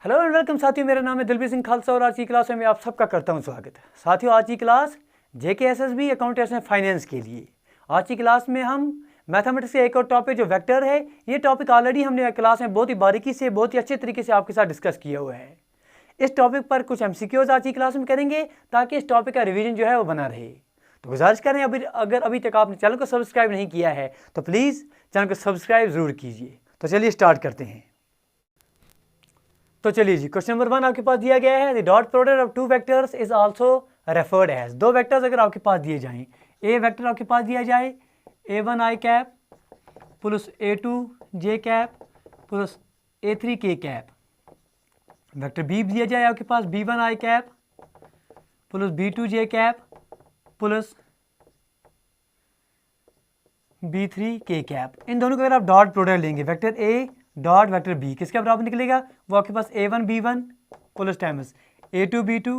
Hello and welcome साथियों, मेरा नाम है दिलबीर सिंह खालसा और आज की क्लास में मैं आप सबका करता हूं स्वागत। साथियों, आज की class JKSSB accountants and finance के लिए। आज की क्लास में हम मैथमेटिक्स के एक और टॉपिक जो वेक्टर है, ये टॉपिक ऑलरेडी हमने क्लास में बहुत ही बारीकी से, बहुत ही अच्छे तरीके से आपके साथ डिस्कस किया हुआ है। इस टॉपिक पर कुछ MCQs आज की क्लास में करेंगे ताकि इस टॉपिक का रिविजन जो है वो बना रहे। तो गुजारिश करें, अगर अभी तक आपने चैनल को सब्सक्राइब नहीं किया है तो प्लीज़ चैनल को सब्सक्राइब ज़रूर कीजिए। तो चलिए स्टार्ट करते हैं। तो चलिए जी, क्वेश्चन नंबर 1 आपके पास दिया गया है, the dot product of two vectors is also referred as. दो वेक्टर्स अगर आपके पास दिए जाएं, ए वेक्टर आपके पास दिया जाए A1 i cap plus A2 j cap plus A3 k cap, vector b दिया जाए आपके पास B1 i cap plus B2 j cap plus B3 k cap. इन दोनों का अगर आप डॉट प्रोडक्ट लेंगे, vector a dot vector b किसके बराबर निकलेगा? वो आपके पास A1 B1 plus times A2 B2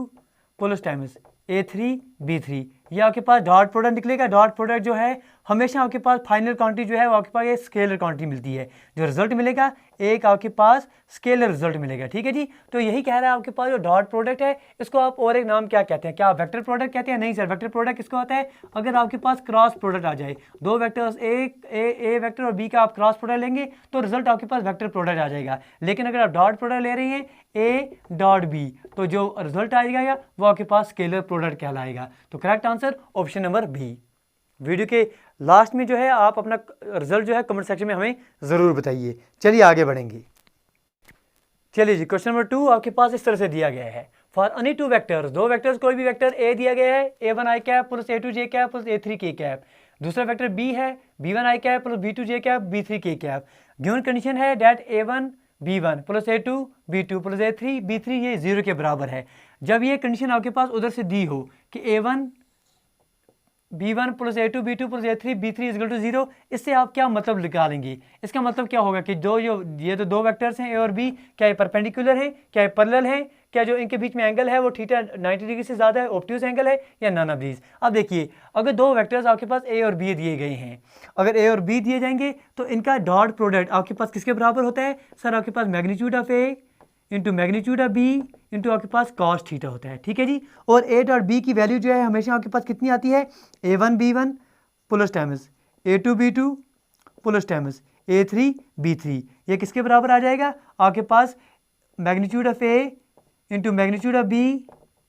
plus times A3 B3, ये आपके पास डॉट प्रोडक्ट निकलेगा। डॉट प्रोडक्ट जो है हमेशा आपके पास फाइनल क्वांटिटी जो है वो आपके पास ये स्केलर क्वांटिटी मिलती है। जो रिजल्ट मिलेगा एक आपके पास स्केलर रिजल्ट मिलेगा। ठीक है जी, तो यही कह रहा है आपके पास जो डॉट प्रोडक्ट है इसको आप और एक नाम क्या कहते हैं? क्या आप वेक्टर प्रोडक्ट कहते हैं? नहीं सर, वेक्टर प्रोडक्ट किसको आता है? अगर आपके पास क्रॉस प्रोडक्ट आ जाए, दो वेक्टर्स ए वेक्टर और बी का आप क्रॉस प्रोडक्ट लेंगे तो रिजल्ट आपके पास वेक्टर प्रोडक्ट आ जाएगा। लेकिन अगर आप डॉट प्रोडक्ट ले रहे हैं ए डॉट बी तो जो रिजल्ट आएगा वो आपके पास स्केलर प्रोडक्ट कहलाएगा। तो correct answer option number B. Video के लास्ट में जो है आप अपना रिजल्ट जो है कमेंट सेक्शन में हमें ज़रूर बताइए। चलिए आगे बढ़ेंगे। चलिए जी, क्वेश्चन नंबर 2 आपके पास इस तरह से दिया गया है, फॉर एनी टू वेक्टर्स, दो वेक्टर्स कोई भी वेक्टर ए दिया गया है A1 i cap plus A2 j cap plus A3 k cap, दूसरा वेक्टर बी है B1 i cap plus B2 j cap B3 k cap. Given condition है that A1 B1 plus A2 B2 plus A3 B3 ये 0 के बराबर है। जब ये condition आपके पास उधर से दी हो कि A1 B1 plus A2 B2 plus A3 B3 is equal to 0, इससे आप क्या मतलब निकालेंगे? इसका मतलब क्या होगा कि ये तो दो वेक्टर्स हैं A और B, क्या ये परपेंडिकुलर है, क्या ये पैरेलल है, क्या जो इनके बीच में एंगल है वो थीटा 90 डिग्री से ज़्यादा है, ऑब्ट्यूज एंगल है, या नन ऑफ दीज। अब देखिए, अगर दो वेक्टर्स आपके पास A और B दिए गए हैं, अगर A और B दिए जाएंगे तो इनका डॉट प्रोडक्ट आपके पास किसके बराबर होता है? सर, आपके पास magnitude of A into magnitude of B into आपके पास कॉस थीटा होता है। ठीक है जी, और A डॉट B की वैल्यू जो है हमेशा आपके पास कितनी आती है? A1 B1 plus times A2 B2 plus times A3 B3, ये किसके बराबर आ जाएगा? आपके पास magnitude of A into magnitude of B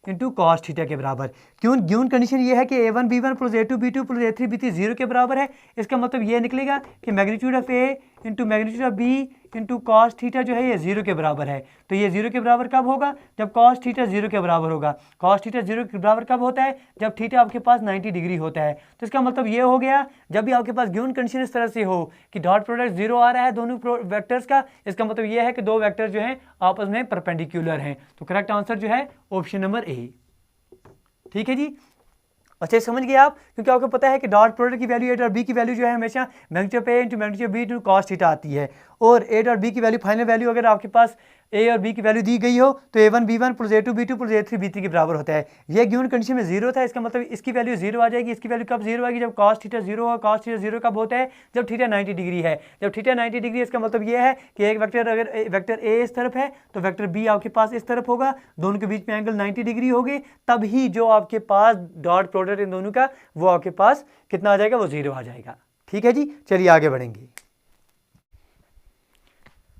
into cos theta के बराबर। क्यों? गिवन कंडीशन ये है कि A1 B1 plus A2 B2 plus A3 B3 0 के बराबर है। इसका मतलब ये निकलेगा कि magnitude of A into magnitude of B into cos theta जो है ये 0 के बराबर है। तो ये 0 के बराबर कब होगा? जब कॉस थीटा 0 के बराबर होगा। कॉस थीटा 0 के बराबर कब होता है? जब थीटा आपके पास 90 डिग्री होता है। तो इसका मतलब ये हो गया, जब भी आपके पास गिवन कंडीशन इस तरह से हो कि डॉट प्रोडक्ट 0 आ रहा है दोनों वेक्टर्स का, इसका मतलब ये है कि दो वेक्टर जो हैं आपस में परपेंडिकुलर हैं। तो करेक्ट आंसर जो है ऑप्शन नंबर ए। ठीक है जी, अच्छे समझ गए आप, क्योंकि आपको पता है कि डॉट प्रोडक्ट की वैल्यू A डॉट B की वैल्यू जो है हमेशा magnitude of A into magnitude of B into cos theta आती है, और A डॉट B की वैल्यू फाइनल वैल्यू अगर आपके पास A और B की वैल्यू दी गई हो तो A1 B1 plus A2 B2 plus A3 B3 के बराबर होता है। ये गिवन कंडीशन में 0 था, इसका मतलब इसकी वैल्यू 0 आ जाएगी। इसकी वैल्यू कब 0 आएगी? जब कॉस थीटा 0 होगा। कॉस थीटा 0 कब होता है? जब थीटा 90 डिग्री है। जब थीटा 90 डिग्री, इसका मतलब ये है कि एक वेक्टर, अगर वेक्टर A इस तरफ है तो वेक्टर B आपके पास इस तरफ होगा, दोनों के बीच में एंगल 90 डिग्री होगी, तभी जो आपके पास डॉट प्रोडक्ट इन दोनों का वो आपके पास कितना आ जाएगा? वो 0 आ जाएगा। ठीक है जी, चलिए आगे बढ़ेंगे।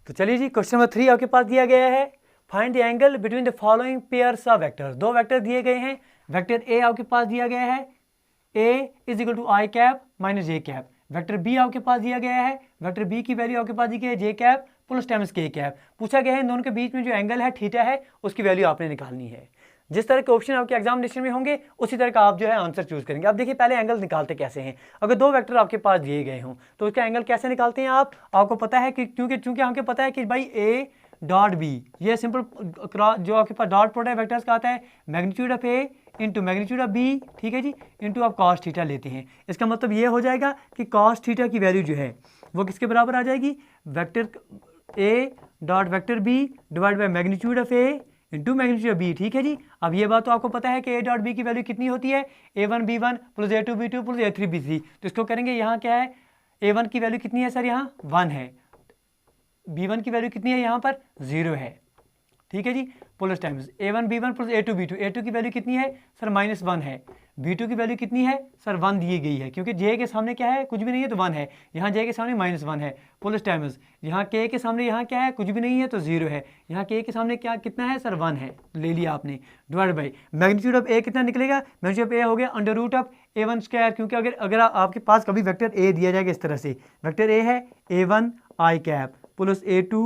तो चलिए जी, क्वेश्चन नंबर 3 आपके पास दिया गया है, find the angle between the following pairs of vectors. दो वेक्टर दिए गए हैं, वेक्टर ए आपके पास दिया गया है A is equal to i cap minus j cap, vector B आपके पास दिया गया है, वेक्टर बी की वैल्यू आपके पास दी गई है जे कैप प्लस टाइम्स के कैप। पूछा गया है इन दोनों के बीच में जो एंगल है थीटा है उसकी वैल्यू आपने निकालनी है। जिस तरह के ऑप्शन आपके एग्जामिनेशन में होंगे उसी तरह का आप जो है आंसर चूज करेंगे। अब देखिए, पहले एंगल निकालते कैसे हैं। अगर दो वेक्टर आपके पास दिए गए हों तो उसका एंगल कैसे निकालते हैं आप? आपको पता है कि क्योंकि हमको पता है कि भाई A डॉट बी, ये सिंपल जो आपके पास डॉट प्रोडक्ट वेक्टर्स का आता है magnitude of A into magnitude of B, ठीक है जी, इंटू आप कॉस थीटा लेते हैं। इसका मतलब ये हो जाएगा कि कॉस थीटा की वैल्यू जो है वो किसके बराबर आ जाएगी? Vector A dot vector B divide by magnitude of A into magnitude of B। ठीक है जी, अब ये बात तो आपको पता है कि A डॉट B की वैल्यू कितनी होती है? A1 B1 plus A2 B2 plus A3 B3। तो इसको करेंगे, यहाँ क्या है? A1 की वैल्यू कितनी है सर? यहाँ 1 है। B1 की वैल्यू कितनी है? यहाँ पर 0 है। ठीक है जी, police times A1 B1 plus A2 B2। A2 की वैल्यू कितनी है सर -1 है, B2 की वैल्यू कितनी है सर 1 दी गई है, क्योंकि J के सामने क्या है कुछ भी नहीं है तो 1 है, यहाँ J के सामने -1 है। पुलिस टाइम्स यहाँ K के सामने यहाँ क्या है कुछ भी नहीं है तो 0 है, यहाँ K के सामने क्या कितना है सर 1 है, ले लिया आपने, divide by magnitude of A कितना निकलेगा, मैग्नीट्यूड ऑफ A हो गया under root of A1 square, क्योंकि अगर आपके पास कभी वेक्टर A दिया जाएगा इस तरह से, वेक्टर A है A1 I cap plus A2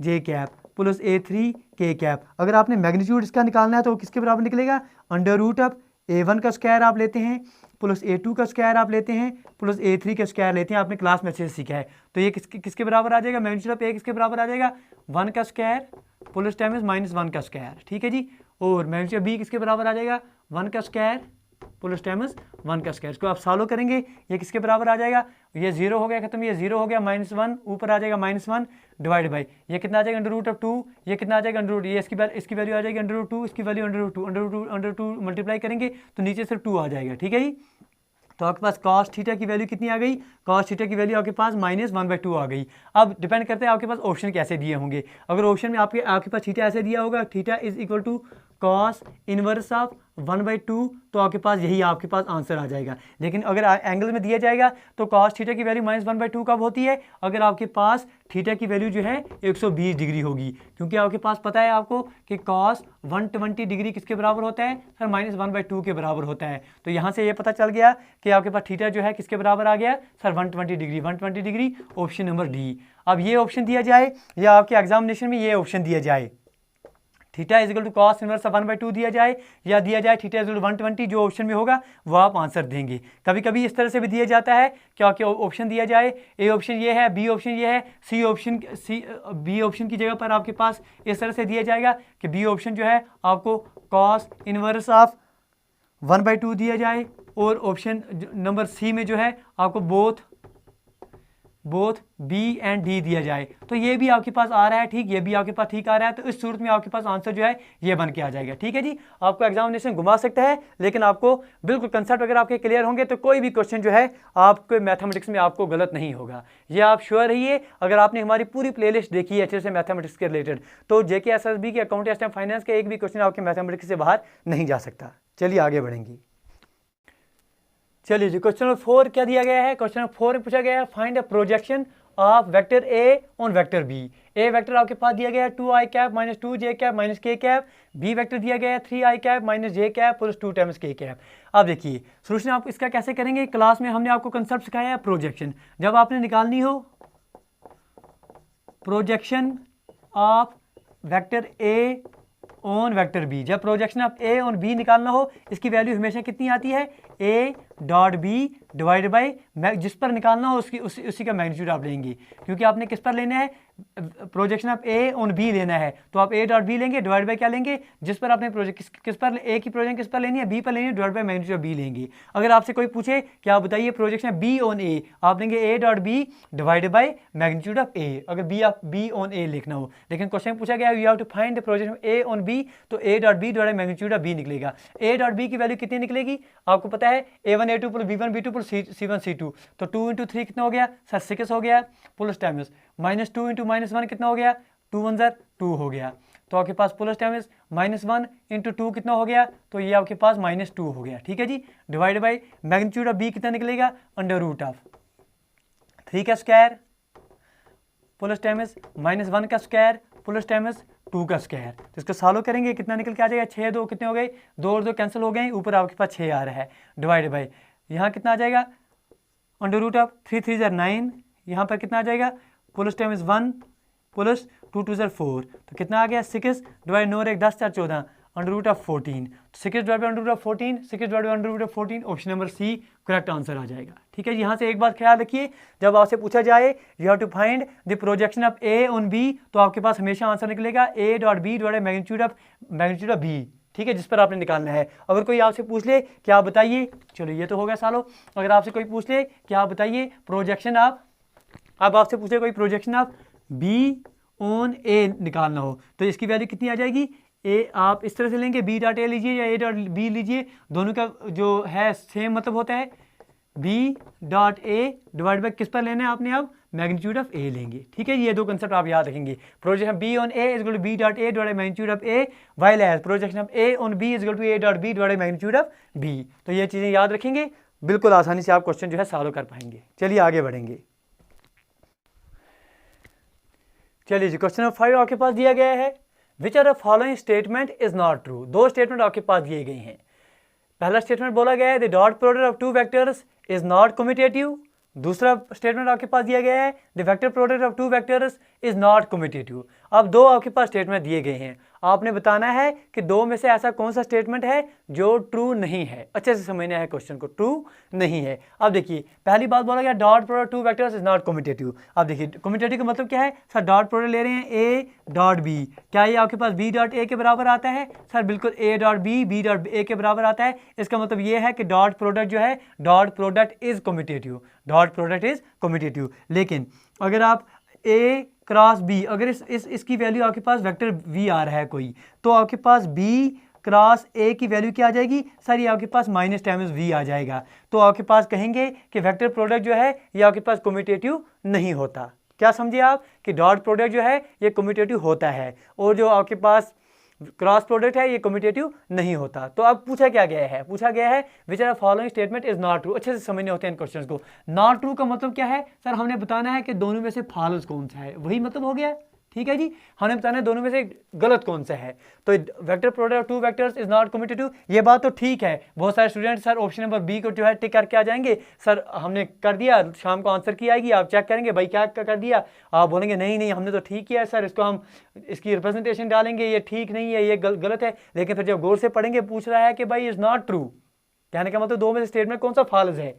J cap plus A3 K cap, अगर आपने मैग्नीट्यूड इसका निकालना है तो किसके बराबर निकलेगा, अंडर रूट ऑफ A1 का स्क्वायर आप लेते हैं प्लस A2 का स्क्वायर आप लेते हैं प्लस A3 का स्क्वायर लेते हैं, आपने क्लास में अच्छे से सीखा है। तो ये किसके बराबर आ जाएगा, मैग्नीट्यूड ऑफ A किसके बराबर आ जाएगा 1 का स्क्वायर प्लस टाइम्स -1 का स्क्वायर, ठीक है जी। और मैग्नीट्यूड ऑफ B किसके बराबर आ जाएगा 1 का स्क्वायर प्लस टाइम्स 1 का स्क्वायर। इसको आप सॉल्व करेंगे, ये किसके बराबर आ जाएगा, ये 0 हो गया खत्म, ये 0 हो गया, -1 ऊपर आ जाएगा -1 डिवाइड बाई ये कितना आ जाएगा अंडर रूट ऑफ 2, ये कितना आ जाएगा अंडर रूट, ये इसकी वैल्यू आ जाएगी अंडर रूट 2, इसकी वैल्यू अंडर रूट 2 मल्टीप्लाई करेंगे तो नीचे सिर्फ 2 आ जाएगा, ठीक है जी। तो आपके पास कॉस थीटा की वैल्यू कितनी आ गई, कॉस थीटा की वैल्यू आपके पास -1/2 आ गई। अब डिपेंड करते हैं आपके पास ऑप्शन कैसे दिए होंगे, अगर ऑप्शन में आपके पास थीटा ऐसे दिया होगा, theta is equal to cos inverse of 1/2, तो आपके पास यही आपके पास आंसर आ जाएगा। लेकिन अगर एंगल में दिया जाएगा तो कॉस थीटा की वैल्यू -1/2 कब होती है, अगर आपके पास थीटा की वैल्यू जो है 120 डिग्री होगी, क्योंकि आपके पास पता है आपको कि कॉस 120 डिग्री किसके बराबर होता है सर -1/2 के बराबर होता है। तो यहाँ से ये पता चल गया कि आपके पास थीटा जो है किसके बराबर आ गया sir 120 degree, 120 degree, option number D. अब ये ऑप्शन दिया जाए या आपके एग्जामिनेशन में ये ऑप्शन दिया जाए, theta is equal to cos inverse 1/2 दिया जाए या दिया जाए थीटा इज इक्वल टू 120, जो ऑप्शन में होगा वो आप आंसर देंगे। कभी कभी इस तरह से भी दिया जाता है क्या ऑप्शन दिया जाए, ए ऑप्शन ये है, बी ऑप्शन ये है, बी ऑप्शन की जगह पर आपके पास इस तरह से दिया जाएगा कि बी ऑप्शन जो है आपको कॉस इनवर्स ऑफ 1/2 दिया जाए, और ऑप्शन नंबर सी में जो है आपको बोथ बी एंड डी दिया जाए, तो ये भी आपके पास आ रहा है ठीक, ये भी आपके पास ठीक आ रहा है, तो इस सूरत में आपके पास आंसर जो है ये बन के आ जाएगा, ठीक है जी। आपको एग्जामिनेशन घुमा सकता है, लेकिन आपको बिल्कुल कंसेप्ट अगर आपके क्लियर होंगे तो कोई भी क्वेश्चन जो है आपको मैथमेटिक्स में आपको गलत नहीं होगा, ये आप श्योर रहिए। अगर आपने हमारी पूरी प्लेलिस्ट देखी है अच्छे से मैथमेटिक्स के रिलेटेड, तो JK SSB के अकाउंट एंड फाइनेंस के एक भी क्वेश्चन आपके मैथमेटिक्स से बाहर नहीं जा सकता। चलिए आगे बढ़ेंगे। चलिए जी, क्वेश्चन नंबर 4 क्या दिया गया है, क्वेश्चन नंबर 4 में पूछा गया है find a projection of vector A on vector B। A vector आपके पास दिया गया है 2i cap - 2j cap - k cap, B vector दिया गया है 3i cap - j cap plus 2 times k cap. अब देखिए सोल्यूशन आप इसका कैसे करेंगे, क्लास में हमने आपको कंसेप्ट सिखाया है प्रोजेक्शन, जब आपने निकालनी हो projection of vector A on vector B, जब projection of A on B निकालना हो, इसकी वैल्यू हमेशा कितनी आती है A dot B divide by जिस पर निकालना हो उसी का मैग्नीट्यूड आप लेंगे, क्योंकि आपने किस पर लेना है projection of A on B लेना है, तो आप A डॉट B लेंगे डिवाइड बाई क्या लेंगे, जिस पर आपने किस पर A की प्रोजेक्शन किस पर लेनी है B पर लेनी है, divide by magnitude of B लेंगे। अगर आपसे कोई पूछे कि आप बताइए प्रोजेक्शन B ऑन A, आप लेंगे A dot B divide by magnitude of A, अगर B ऑन A लिखना हो। लेकिन क्वेश्चन पूछा गया you have to find the projection A on B, तो A dot B divide by magnitude of B निकलेगा। A डॉट B की value कितनी निकलेगी, आपको पता है A1 A2 plus B1 B2 plus C1 C2, तो 2 इंटू 3 कितना हो गया सर 6 हो गया, प्लस टाइम्स -2 इंटू -1 कितना हो गया 2 1 ज़र 2 हो गया, तो आपके पास प्लस टाइम्स -1 इंटू 2 कितना हो गया, तो ये आपके पास -2 हो गया, ठीक है जी। Divide by magnitude of B कितना निकलेगा अंडर रूट ऑफ 3 का स्क्वायर प्लस टाइम्स -1 का स्क्वायर प्लस टाइम्स 2 का स्क्वायर, तो इसको सॉल्व करेंगे कितना निकल के आ जाएगा 6 2 कितने हो गए 2 और 2 कैंसिल हो गए, ऊपर आपके पास 6 आ रहा है, डिवाइड बाई यहाँ कितना आ जाएगा अंडर रूट ऑफ 3 3 ज़र 9, यहाँ पर कितना आ जाएगा प्लस टाइम्स 1 प्लस 2 2 ज़र 4, तो कितना आ गया 6 डिवाइड 9 1 10 4 14 अंडर रूट ऑफ 14, तो 6 divide by under root of 14, 6 divide by under root of 14, option number C correct answer आ जाएगा, ठीक है। यहाँ से एक बात ख्याल रखिए, जब आपसे पूछा जाए you have to find the projection of A on B, तो आपके पास हमेशा आंसर निकलेगा A dot B divide by magnitude of B, ठीक है, जिस पर आपने निकालना है। अगर कोई आपसे पूछ ले कि आप बताइए, चलो ये तो होगा सालो, अगर आपसे कोई पूछ ले कि आप बताइए प्रोजेक्शन ऑफ, अब आपसे पूछे कोई projection of B on A निकालना हो, तो इसकी वैल्यू कितनी आ जाएगी, A आप इस तरह से लेंगे B डॉट A लीजिए या A डॉट B लीजिए, दोनों का जो है सेम मतलब होता है, B dot A divide by किस पर लेना है आपने, अब मैग्नीट्यूड ऑफ ए लेंगे। ठीक है, ये दो कंसेप्ट आप याद रखेंगे। Projection B on A is equal to B dot A divide by magnitude of A, while as projection of A on B is equal to A dot B divide by magnitude of B. तो ये चीज़ें याद रखेंगे, बिल्कुल आसानी से आप question जो है सॉल्व कर पाएंगे। चलिए आगे बढ़ेंगे। चलिए जी, क्वेश्चन नंबर 5 आपके पास दिया गया है, which are the following statement is not true. दो स्टेटमेंट आपके पास दिए गए हैं। पहला स्टेटमेंट बोला गया है the dot product of two vectors is not commutative. दूसरा स्टेटमेंट आपके पास दिया गया है the vector product of two vectors is not commutative. अब दो आपके पास स्टेटमेंट दिए गए हैं, आपने बताना है कि दो में से ऐसा कौन सा स्टेटमेंट है जो ट्रू नहीं है। अच्छे से समझना है क्वेश्चन को, ट्रू नहीं है। अब देखिए, पहली बात बोला गया dot product two vectors is not commutative. अब देखिए कम्यूटेटिव का मतलब क्या है सर, डॉट प्रोडक्ट ले रहे हैं ए डॉट बी, क्या ये आपके पास बी डॉट ए के बराबर आता है सर? बिल्कुल, A dot B dot A के बराबर आता है। इसका मतलब ये है कि डॉट प्रोडक्ट जो है, dot product is commutative, dot product is commutative. लेकिन अगर आप ए क्रॉस बी, अगर इसकी वैल्यू आपके पास वेक्टर वी आ रहा है कोई, तो आपके पास बी क्रॉस ए की वैल्यू क्या आ जाएगी सर? ये आपके पास माइनस टाइम्स वी आ जाएगा। तो आपके पास कहेंगे कि वेक्टर प्रोडक्ट जो है ये आपके पास कम्यूटेटिव नहीं होता। क्या समझे आप कि डॉट प्रोडक्ट जो है ये कम्यूटेटिव होता है, और जो आपके पास क्रॉस प्रोडक्ट है ये कम्यूटेटिव नहीं होता। तो अब पूछा क्या गया है, पूछा गया है which are following statement is not true. अच्छे से समझने होते हैं इन क्वेश्चंस को। नॉट ट्रू का मतलब क्या है सर? हमने बताना है कि दोनों में से फॉल्स कौन सा है, वही मतलब हो गया। ठीक है जी, हमने बताना है दोनों में से गलत कौन सा है। तो vector product of two vectors is not commutative, ये बात तो ठीक है। बहुत सारे student sir option number B को जो है टिक करके आ जाएंगे, सर हमने कर दिया, शाम को आंसर की आएगी, आप चेक करेंगे भाई क्या कर दिया, आप बोलेंगे नहीं नहीं हमने तो ठीक किया है सर, इसको हम इसकी रिप्रेजेंटेशन डालेंगे, ये ठीक नहीं है, ये गलत है। लेकिन फिर जब गौर से पढ़ेंगे पूछ रहा है कि भाई इज नॉट ट्रू, कहने का मतलब दो में से स्टेटमेंट कौन सा फॉल्स है,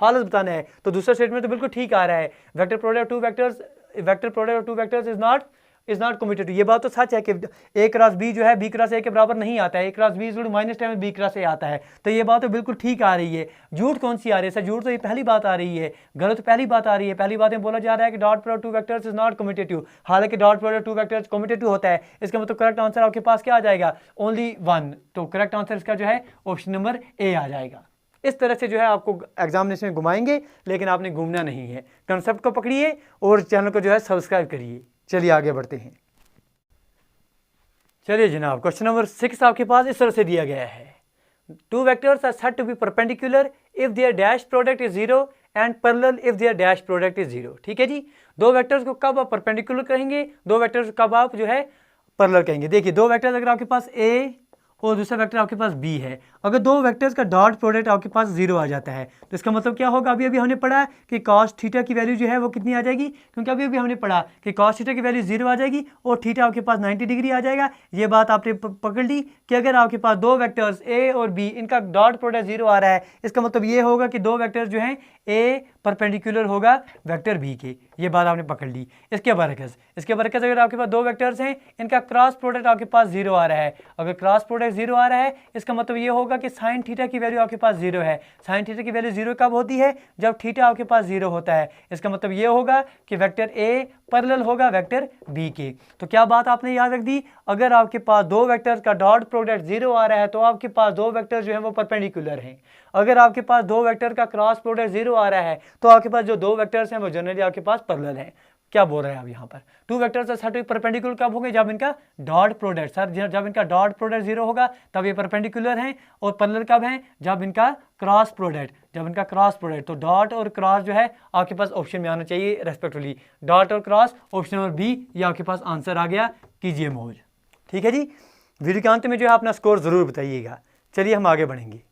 फॉल्स बताना है। तो दूसरा स्टेटमेंट तो बिल्कुल ठीक आ रहा है, vector product of two vectors is not commutative. ये बात तो सच है कि ए क्रॉस बी जो है बी क्रॉस ए के बराबर नहीं आता है, A cross B minus time B cross A आता है। तो ये बात तो बिल्कुल ठीक आ रही है। झूठ कौन सी आ रही है सर? झूठ तो ये पहली बात आ रही है, गलत पहली बात आ रही है। पहली बात में बोला जा रहा है कि dot product two vectors is not commutative, हालांकि dot product two vectors commutative होता है। इसका मतलब करेक्ट आंसर आपके पास क्या आ जाएगा? Only one. तो करेक्ट आंसर इसका जो है ऑप्शन नंबर ए आ जाएगा। इस तरह से जो है आपको एग्जामिनेशन में घुमाएंगे, लेकिन आपने घूमना नहीं है। कंसेप्ट को पकड़िए और चैनल को जो है सब्सक्राइब करिए। चलिए आगे बढ़ते हैं। चलिए जनाब, क्वेश्चन नंबर 6 आपके पास इस तरह से दिया गया है, two vectors are said to be perpendicular if their dash product is 0 and parallel if their dash product is 0। ठीक है जी, दो वेक्टर्स को कब आप परपेंडिकुलर कहेंगे, दो वेक्टर्स को कब आप जो है पैरेलल कहेंगे। देखिए दो वेक्टर्स अगर आपके पास ए और दूसरा वेक्टर आपके पास बी है, अगर दो वेक्टर्स का डॉट प्रोडक्ट आपके पास 0 आ जाता है तो इसका मतलब क्या होगा? अभी हमने पढ़ा कि कॉस थीटा की वैल्यू जो है वो कितनी आ जाएगी, क्योंकि अभी हमने पढ़ा कि कॉस थीटा की वैल्यू 0 आ जाएगी और थीटा आपके पास 90 डिग्री आ जाएगा। ये बात आपने पकड़ ली कि अगर आपके पास दो वेक्टर्स ए और बी, इनका डॉट प्रोडक्ट 0 आ रहा है, इसका मतलब ये होगा कि दो वेक्टर्स जो हैं ए परपेंडिकुलर होगा वेक्टर बी के। ये बात आपने पकड़ ली। इसके बरकस अगर आपके पास दो वेक्टर्स हैं, इनका क्रॉस प्रोडक्ट आपके पास 0 आ रहा है, अगर क्रॉस प्रोडक्ट 0 आ रहा है इसका मतलब ये होगा कि साइन थीटा की वैल्यू आपके पास 0 है। साइन थीटा की वैल्यू 0 कब होती है? जब थीटा आपके पास 0 होता है। इसका मतलब ये होगा कि वेक्टर ए पैरेलल होगा वेक्टर बी के। तो क्या बात आपने याद रख दी? अगर आपके पास दो वेक्टर्स का डॉट प्रोडक्ट 0 आ रहा है तो आपके पास दो वेक्टर जो है वो परपेंडिकुलर हैं। अगर आपके पास दो वेक्टर का क्रॉस प्रोडक्ट 0 आ रहा है तो आपके पास जो दो वेक्टर्स हैं वो जनरली आपके पास पैरेलल हैं। क्या बोल रहे हैं आप यहाँ पर? टू वेक्टर्स सर परपेंडिकुलर कब होंगे? जब इनका डॉट प्रोडक्ट सर जब इनका डॉट प्रोडक्ट 0 होगा तब ये परपेंडिकुलर हैं। और पैरेलल कब हैं? जब इनका क्रॉस प्रोडक्ट, तो डॉट और क्रॉस जो है आपके पास ऑप्शन में आना चाहिए रेस्पेक्टिवली। डॉट और क्रॉस ऑप्शन नंबर बी, ये आपके पास आंसर आ गया। कीजिए मौज। ठीक है जी, वीडियो के अंत में जो है अपना स्कोर जरूर बताइएगा। चलिए हम आगे बढ़ेंगे।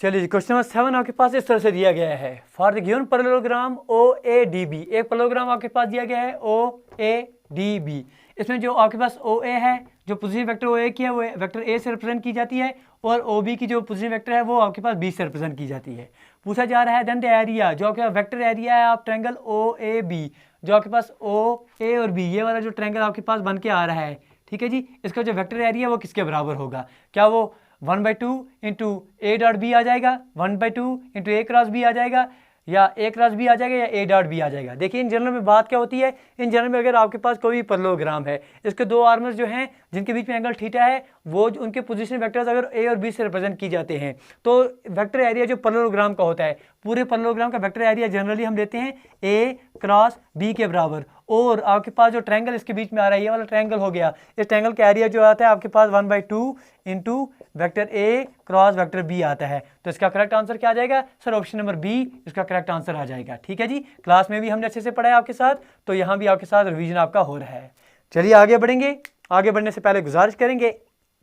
चलिए जी, क्वेश्चन नंबर 7 आपके पास इस तरह से दिया गया है, for the given parallelogram OADB। एक पैरेललोग्राम आपके पास दिया गया है OADB। इसमें जो आपके पास OA है, जो पोजीशन वेक्टर OA की है वो वेक्टर A से रिप्रेजेंट की जाती है, और OB की जो पोजीशन वेक्टर है वो आपके पास B से रिप्रेजेंट की जाती है। पूछा जा रहा है देन द एरिया, जो आपके वेक्टर एरिया है आप ट्रायंगल OAB, जो आपके पास OA और B ये वाला जो ट्रायंगल आपके पास बन के आ रहा है, ठीक है जी, इसका जो वेक्टर एरिया वो किसके बराबर होगा? क्या वो 1/2 इंटू A डॉट B आ जाएगा, 1/2 इंटू A क्रॉस B आ जाएगा, या ए क्रॉस बी आ जाएगा या ए डॉट बी आ जाएगा। देखिए इन जनरल में बात क्या होती है, इन जनरल में अगर आपके पास कोई पैरेललोग्राम है, इसके दो आर्मर्स जो हैं जिनके बीच में एंगल थीटा है, वो उनके पोजीशन वेक्टर्स अगर ए और बी से रिप्रेजेंट की जाते हैं तो वेक्टर एरिया जो पैरेललोग्राम का होता है, पूरे पैरेललोग्राम का वेक्टर एरिया जनरली हम लेते हैं ए क्रॉस बी के बराबर। और आपके पास जो ट्रायंगल इसके बीच में आ रहा है, ये वाला ट्रायंगल हो गया, इस ट्रायंगल का एरिया जो आता है आपके पास 1/2 into vector A cross vector B आता है। तो इसका करेक्ट आंसर क्या आ जाएगा सर? ऑप्शन नंबर बी इसका करेक्ट आंसर आ जाएगा। ठीक है जी, क्लास में भी हमने अच्छे से पढ़ा है आपके साथ, तो यहाँ भी आपके साथ रिवीजन आपका हो रहा है। चलिए आगे बढ़ेंगे। आगे बढ़ने से पहले गुजारिश करेंगे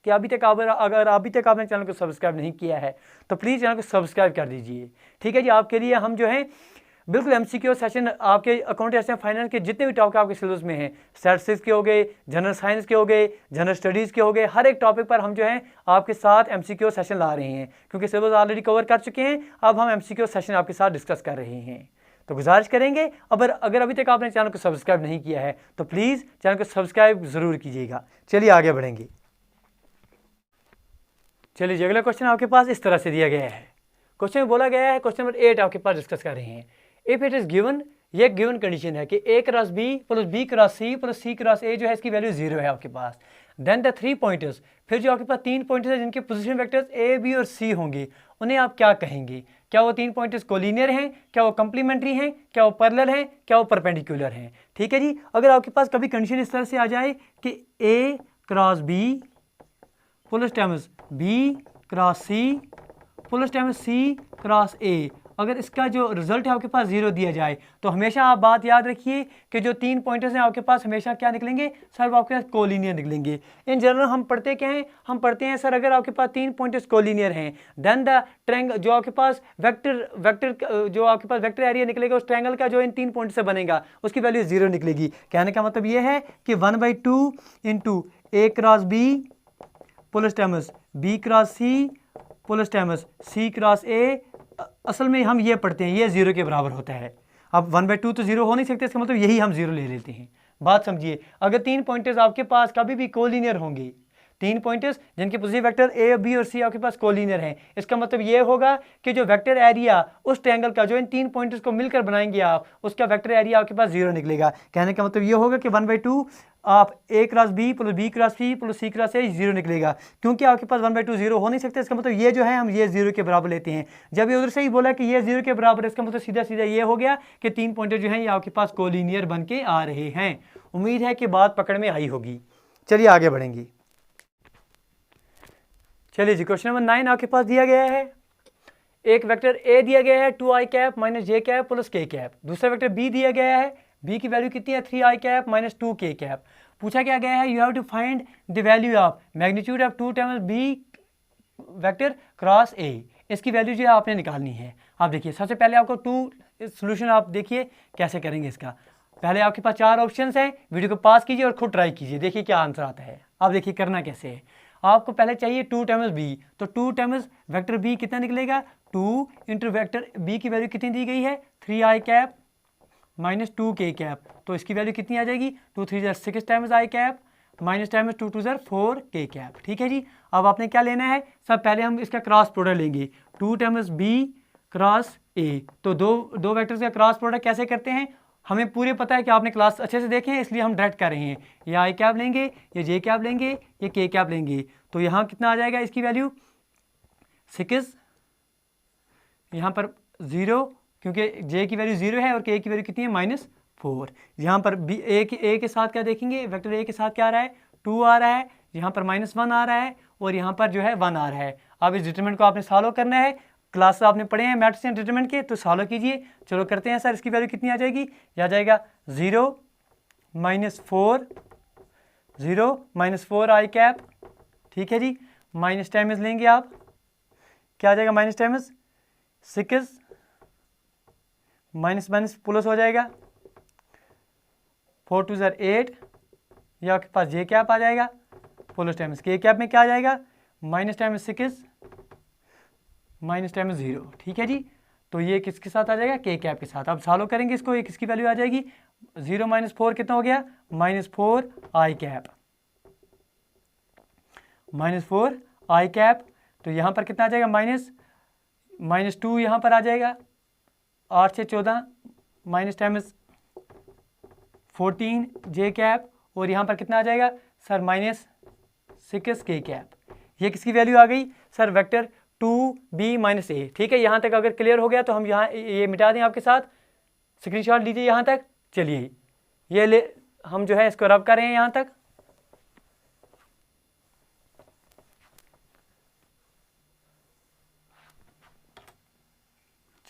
कि अभी तक अगर अभी तक आपने चैनल को सब्सक्राइब नहीं किया है तो प्लीज़ चैनल को सब्सक्राइब कर दीजिए। ठीक है जी, आपके लिए हम जो है बिल्कुल एमसीक्यू सेशन आपके अकाउंटेंसी एंड फाइनेंस के जितने भी टॉपिक आपके सिलेबस में हैं, स्टैटिस्टिक्स के हो गए, जनरल साइंस के हो गए, जनरल स्टडीज़ के हो गए, हर एक टॉपिक पर हम जो है आपके साथ एमसीक्यू सेशन ला रहे हैं, क्योंकि सिलेबस ऑलरेडी कवर कर चुके हैं। अब हम एमसीक्यू सेशन आपके साथ डिस्कस कर रहे हैं। तो गुजारिश करेंगे अगर अभी तक आपने चैनल को सब्सक्राइब नहीं किया है तो प्लीज़ चैनल को सब्सक्राइब ज़रूर कीजिएगा। चलिए आगे बढ़ेंगे। चलिए जी, अगला क्वेश्चन आपके पास इस तरह से दिया गया है। क्वेश्चन में बोला गया है, क्वेश्चन नंबर 8 आपके पास डिस्कस कर रहे हैं। इफ इट इज गिवन, ये गिवन कंडीशन है कि A cross B plus B cross C plus C cross A जो है इसकी वैल्यू 0 है आपके पास। देन द 3 पॉइंटर्स, फिर जो आपके पास 3 पॉइंटर्स है जिनके पोजीशन वेक्टर्स ए बी और सी होंगे, उन्हें आप क्या कहेंगे? क्या वो 3 पॉइंटर्स कोलिनियर हैं, क्या वो कंप्लीमेंट्री हैं, क्या वो पैरेलल हैं, क्या वो परपेंडिकुलर हैं? ठीक है जी, अगर आपके पास कभी कंडीशन इस तरह से आ जाए कि A cross B plus times B cross C plus times C cross A, अगर इसका जो रिजल्ट है आपके पास 0 दिया जाए तो हमेशा आप बात याद रखिए कि जो 3 पॉइंटर्स हैं आपके पास हमेशा क्या निकलेंगे सर? वो आपके पास कोलिनियर निकलेंगे। इन जनरल हम पढ़ते क्या हैं? हम पढ़ते हैं सर अगर आपके पास 3 पॉइंटर्स कोलिनियर हैं देन द ट्रायंगल जो आपके पास जो आपके पास वेक्टर एरिया निकलेगा उस ट्रायंगल का जो इन 3 पॉइंट से बनेगा उसकी वैल्यू 0 निकलेगी। कहने का मतलब ये है कि 1/2 into A cross B plus times B cross C plus times C cross A, असल में हम ये पढ़ते हैं ये 0 के बराबर होता है। अब 1/2 तो 0 हो नहीं सकते, इसका मतलब यही हम 0 ले लेते हैं। बात समझिए, अगर 3 पॉइंटर्स आपके पास कभी भी कोलिनियर होंगे, 3 पॉइंटर्स जिनके पॉजिटिव वेक्टर ए बी और सी आपके पास कोलिनियर हैं, इसका मतलब ये होगा कि जो वेक्टर एरिया उस ट्रायंगल का जो इन 3 पॉइंटर्स को मिलकर बनाएंगे आप, उसका वेक्टर एरिया आपके पास 0 निकलेगा। कहने का मतलब ये होगा कि 1/2 आप A cross B plus B cross C plus C cross A 0 निकलेगा, क्योंकि आपके पास 1/2 0 हो नहीं सकते। इसका मतलब ये जो है हम ये 0 के बराबर लेते हैं। जब ये उधर से ही बोला कि ये 0 के बराबर है, इसका मतलब सीधा सीधा ये हो गया कि 3 पॉइंटर जो हैं ये आपके पास कोलिनियर बन के आ रहे हैं। उम्मीद है कि बात पकड़ में आई होगी। चलिए आगे बढ़ेंगे। चलिए जी, क्वेश्चन नंबर 9 आपके पास दिया गया है। एक वेक्टर ए दिया गया है 2i cap minus j cap plus के कैप। दूसरा वेक्टर बी दिया गया है, बी की वैल्यू कितनी है 3i cap minus 2k cap. पूछा क्या गया है, you have to find the value of magnitude of 2 times B vector cross A. इसकी वैल्यू जो है आपने निकालनी है। आप देखिए सबसे पहले आपको 2 सोल्यूशन आप देखिए कैसे करेंगे इसका। पहले आपके पास 4 ऑप्शन हैं, वीडियो को पास कीजिए और खुद ट्राई कीजिए, देखिए क्या आंसर आता है। आप देखिए करना कैसे है। आपको पहले चाहिए 2 टाइम्स बी, तो 2 टाइम्स वेक्टर बी कितना निकलेगा 2 इंटू वेक्टर बी की वैल्यू कितनी दी गई है 3i cap minus 2k cap. तो इसकी वैल्यू कितनी आ जाएगी 2 3 6 times i cap minus times 2 2 4k cap. ठीक है जी, अब आपने क्या लेना है, सब पहले हम इसका क्रॉस प्रोडक्ट लेंगे 2 टाइम्स बी क्रॉस ए। तो दो वेक्टर्स का क्रॉस प्रोडक्ट कैसे करते हैं हमें पूरे पता है कि आपने क्लास अच्छे से देखे हैं, इसलिए हम डायरेक्ट कर रहे हैं। ये आई कैप लेंगे, ये जे कैप लेंगे, ये के कैप लेंगे। तो यहाँ कितना आ जाएगा इसकी वैल्यू 6, यहाँ पर 0 क्योंकि जे की वैल्यू 0 है और के की वैल्यू कितनी है -4। यहाँ पर बी ए के साथ क्या देखेंगे, वेक्टर ए के साथ क्या आ रहा है 2 आ रहा है, यहाँ पर -1 आ रहा है और यहाँ पर जो है 1 आ रहा है। अब इस डिटरमिनेंट को आपने सॉल्व करना है। क्लास आपने पढ़े हैं मैट्रिक्स एंड डिटरमिनेंट के, तो सॉल्व कीजिए। चलो करते हैं सर, इसकी वैल्यू कितनी आ जाएगी, यह आ जाएगा 0 -4 आई कैप। ठीक है जी, माइनस टाइम्स लेंगे आप, क्या आ जाएगा minus times 6 minus minus plus हो जाएगा 4 2 8, या आपके पास जे कैप आ जाएगा प्लस टाइम्स के कैप में क्या आ जाएगा माइनस टाइम्स 6 माइनस टाइम्स 0। ठीक है जी, तो ये किसके साथ आ जाएगा के कैप के साथ। अब सॉल्व करेंगे इसको, ये किसकी वैल्यू आ जाएगी 0 -4 कितना हो गया -4 आई कैप, -4 आई कैप। तो यहाँ पर कितना आ जाएगा -2 यहाँ पर आ जाएगा 8 से 14 माइनस टाइम्स 14 जे कैप, और यहाँ पर कितना आ जाएगा सर -6 के कैप। ये किसकी वैल्यू आ गई सर, वेक्टर 2b माइनस ए। ठीक है, यहाँ तक अगर क्लियर हो गया तो हम यहाँ ये मिटा दें आपके साथ, स्क्रीनशॉट लीजिए यहाँ तक। चलिए ये ले, हम जो है इसको रब कर रहे हैं यहाँ तक।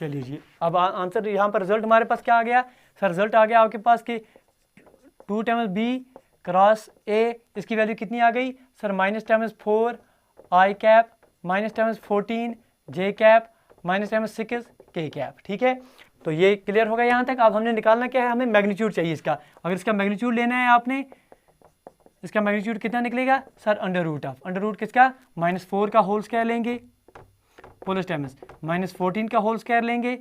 चलिए जी, अब आंसर यहाँ पर रिजल्ट हमारे पास क्या आ गया सर, रिजल्ट आ गया आपके पास कि 2 टाइम्स बी क्रॉस ए, इसकी वैल्यू कितनी आ गई सर, -4 आई कैप -14 जे कैप -6 के कैप। ठीक है, तो ये क्लियर होगा यहाँ तक। अब हमने निकालना क्या है, हमें मैग्नीट्यूड चाहिए इसका। अगर इसका मैग्नीट्यूड लेना है आपने, इसका मैग्नीट्यूड कितना निकलेगा सर, अंडर रूट किसका, -4 का होल स्क्वायर लेंगे प्लस टाइम्स -14 का होल स्क्वायर लेंगे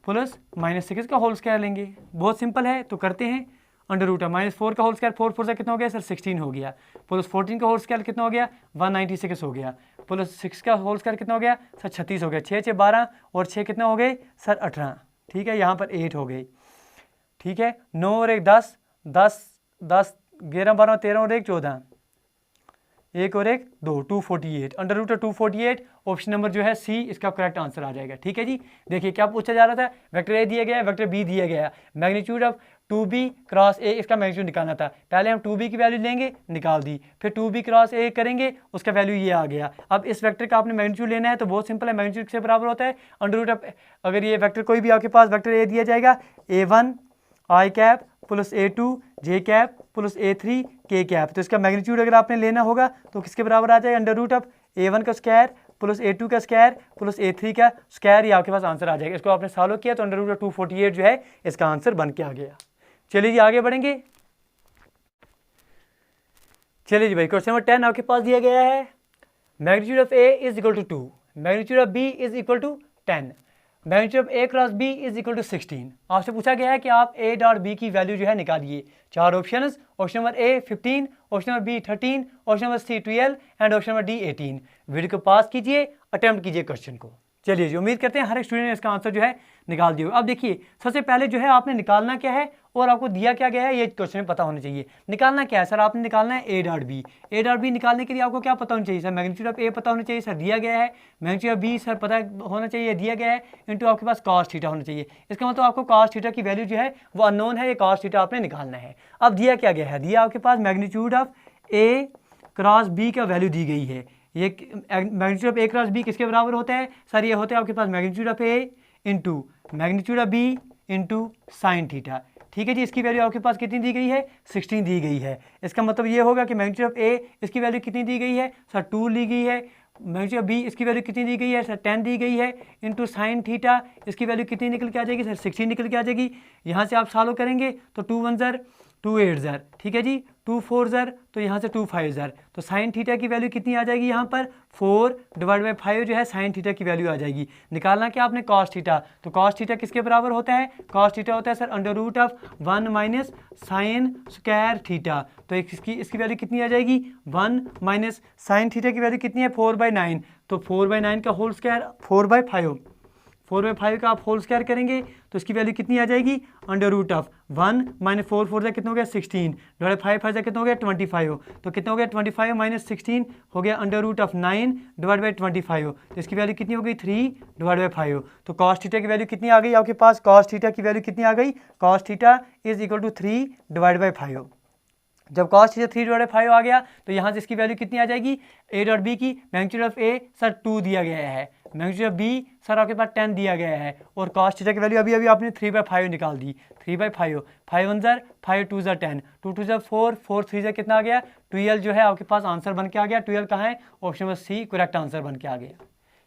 प्लस -6 का होल स्क्वायर लेंगे। बहुत सिंपल है, तो करते हैं। अंडर-रूट -4 का होल स्क्वायर 4 4 से कितना हो गया सर, 16 हो गया, प्लस 14 का होल स्क्वायर कितना हो गया 196 हो गया, प्लस 6 का होल स्क्वायर कितना हो गया सर 36 हो गया, 6 6 12 और 6 कितना हो गए सर 18। ठीक है, यहाँ पर 8 हो गई। ठीक है, 9 और 1 10 10 10 11 12 13 और 1 14, 1 और 1 2 248, अंडर-रूट 248 ऑप्शन नंबर जो है सी इसका करेक्ट आंसर आ जाएगा। ठीक है जी, देखिए क्या पूछा जा रहा था, वेक्टर ए दिया गया है, वेक्टर बी दिया गया है, मैग्नीट्यूड ऑफ 2b क्रॉस ए, इसका मैग्नीट्यूड निकालना था। पहले हम 2b की वैल्यू लेंगे, निकाल दी, फिर 2b क्रॉस ए करेंगे, उसका वैल्यू ये आ गया। अब इस वेक्टर का आपने मैग्नीट्यूड लेना है तो बहुत सिंपल है, मैग्नीट्यूड से बराबर होता है अंडर-रूट ऑफ, अगर ये वेक्टर कोई भी आपके पास वेक्टर ए दिया जाएगा, a1 आई कैप प्लस a2 जे कैप प्लस a3 के कैप, तो इसका मैग्नीट्यूड अगर आपने लेना होगा तो किसके बराबर आ जाएगा, अंडर-रूट ऑफ a1 का स्क्वायर प्लस a2 का स्क्वायर प्लस a3 का स्क्वायर, ये आपके पास आंसर आ जाएगा। इसको आपने सॉल्व किया तो अंडर-रूट ऑफ 248 जो है इसका आंसर बन के आ गया। चलिए जी आगे बढ़ेंगे। चलिए जी भाई, क्वेश्चन नंबर 10 आपके पास दिया गया है, magnitude of A is equal to 2, magnitude of B is equal to 10, magnitude of A cross B is equal to 16। आपसे पूछा गया है कि आप ए डॉट बी की वैल्यू जो है निकालिए। 4 option, option number A 15, option number B 13, option number C 12 and option number D 18। Video को पास कीजिए, अटेम्प्ट कीजिए क्वेश्चन को। चलिए जी, उम्मीद करते हैं हर एक स्टूडेंट ने इसका आंसर जो है निकाल दिया। अब देखिए, सबसे पहले जो है आपने निकालना क्या है और आपको दिया क्या गया है ये क्वेश्चन में पता होना चाहिए। निकालना क्या है सर, आपने निकालना है A dot B. A dot B निकालने के लिए आपको क्या पता होना चाहिए सर, मैग्नीट्यूड ऑफ ए पता होना चाहिए सर, दिया गया है। मैग्नीट्यूड ऑफ बी सर पता होना चाहिए, दिया गया है, इंटू आपके पास कॉस थीटा होना चाहिए। इसका मतलब आपको कॉस थीटा की वैल्यू जो है वो अननोन है, ये कॉस थीटा आपने निकालना है। अब दिया क्या गया है, दिया आपके पास magnitude of A cross B का वैल्यू दी गई है। ये magnitude of A cross B किसके बराबर होता है सर, ये होता है आपके पास magnitude of A into magnitude of B into sine theta. ठीक है जी, इसकी वैल्यू आपके पास कितनी दी गई है 16 दी गई है। इसका मतलब ये होगा कि मैग्नीट्यूड ऑफ ए इसकी वैल्यू कितनी दी गई है सर 2 ली गई है, मैग्नीट्यूड ऑफ बी इसकी वैल्यू कितनी दी गई है सर 10 दी गई है, इंटू साइन थीटा इसकी वैल्यू कितनी निकल के आ जाएगी सर 16 निकल के आ जाएगी। यहाँ से आप सॉल्व करेंगे तो 2 1 ज़र 2 8 ज़र, ठीक है जी, 2 4 ज़र, तो यहाँ से 2 5 ज़र, तो साइन थीटा की वैल्यू कितनी आ जाएगी यहाँ पर 4 डिवाइड बाई 5 जो है साइन थीटा की वैल्यू आ जाएगी। निकालना क्या आपने कॉस थीटा, तो कॉस थीटा किसके बराबर होता है, कॉस थीटा होता है sir under-root of 1 minus sine square theta. तो इसकी वैल्यू कितनी आ जाएगी 1 माइनस साइन थीटा की वैल्यू कितनी है 4/9, तो 4/9 का होल स्क्वायर 4/5, 4/5 का आप होल स्क्वायर करेंगे तो इसकी वैल्यू कितनी आ जाएगी अंडर-रूट ऑफ 1 माइनस 4 4 कितना हो गया 16 डिवाइड 5 5 कितना हो गया 25, तो कितना हो गया 25 माइनस 16 हो गया अंडर-रूट ऑफ 9 डिवाइड बाई 25, तो इसकी वैल्यू कितनी हो गई 3 डिवाइड बाई 5। तो कॉस थीटा की वैल्यू कितनी आ गई आपके पास, कॉस थीटा की वैल्यू कितनी आ गई, cos theta is equal to 3 divide by 5। जब कॉस थीटा 3 डिवाइड बाई 5 आ गया तो यहाँ से इसकी वैल्यू कितनी आ जाएगी ए डॉट बी की, मैग्नीट्यूड ऑफ ए सर 2 दिया गया है, मैग्नीट्यूड ऑफ बी सर आपके पास 10 दिया गया है, और कॉस थीटा की वैल्यू अभी आपने 3/5 निकाल दी, 3/5, 5 1 ज़र 5 2 ज़र 10, 2 2 ज़र 4 4 3 ज़र कितना आ गया 12 जो है आपके पास आंसर बन के आ गया। 12 कहाँ है, option number C correct answer बन के आ गया।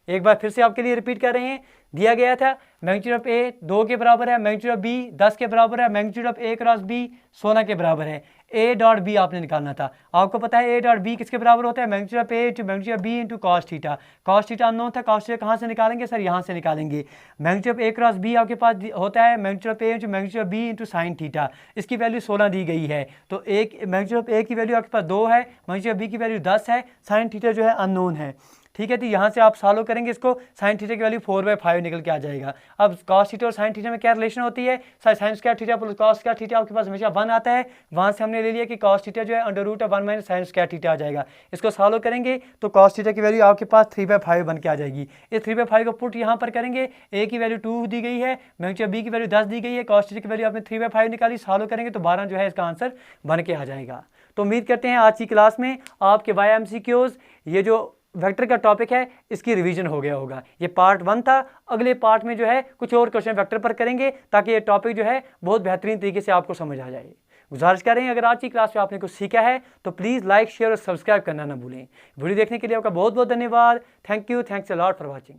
एक बार फिर से आपके लिए रिपीट कर रहे हैं, दिया गया था मैग्नीट्यूड ऑफ ए 2 के बराबर है, मैग्नीट्यूड ऑफ बी 10 के बराबर है, magnitude of A cross B 16 के बराबर है, ए डॉट बी आपने निकालना था। आपको पता है ए डॉट बी किसके बराबर होता है, magnitude of A into magnitude of B into cos theta. Cos theta unknown था, कॉस थीटा कहाँ से निकालेंगे सर, यहाँ से निकालेंगे। Magnitude of A cross B आपके पास होता है magnitude of A into magnitude of B into sine theta, इसकी वैल्यू 16 दी गई है, तो एक मैग्नीट्यूड ऑफ ए की वैल्यू आपके पास 2 है, मैग्नीट्यूड ऑफ बी की वैल्यू 10 है, साइन थीटा जो है अननोन है। ठीक है। तो यहाँ से आप सॉल्व करेंगे इसको, साइन थीटा की वैल्यू 4/5 निकल के आ जाएगा। अब कॉस थीटा और साइन थीटा में क्या रिलेशन होती है, sine square theta plus cos square theta आपके पास हमेशा 1 आता है। वहाँ से हमने ले लिया कि कॉस थीटा जो है √1 - साइन स्क्वायर थीटा आ जाएगा। इसको सॉल्व करेंगे तो कॉस थीटा की वैल्यू आपके पास 3/5 बन के आ जाएगी। इस 3/5 को पुट यहाँ पर करेंगे, ए की वैल्यू 2 दी गई है, मैग्नीट्यूड बी की वैल्यू 10 दी गई है, कॉस थीटा की वैल्यू आपने 3/5 निकाली, सॉल्व करेंगे तो 12 जो है इसका आंसर बन के आ जाएगा। तो उम्मीद करते हैं आज की क्लास में आपके YMCQs ये जो वेक्टर का टॉपिक है इसकी रिवीजन हो गया होगा। ये पार्ट 1 था। अगले पार्ट में जो है कुछ और क्वेश्चन वेक्टर पर करेंगे ताकि ये टॉपिक जो है बहुत बेहतरीन तरीके से आपको समझ आ जाए। गुजारिश करें अगर आज की क्लास में आपने कुछ सीखा है तो प्लीज़ लाइक शेयर और सब्सक्राइब करना ना भूलें। वीडियो देखने के लिए आपका बहुत बहुत धन्यवाद। Thank you, thanks a lot for watching.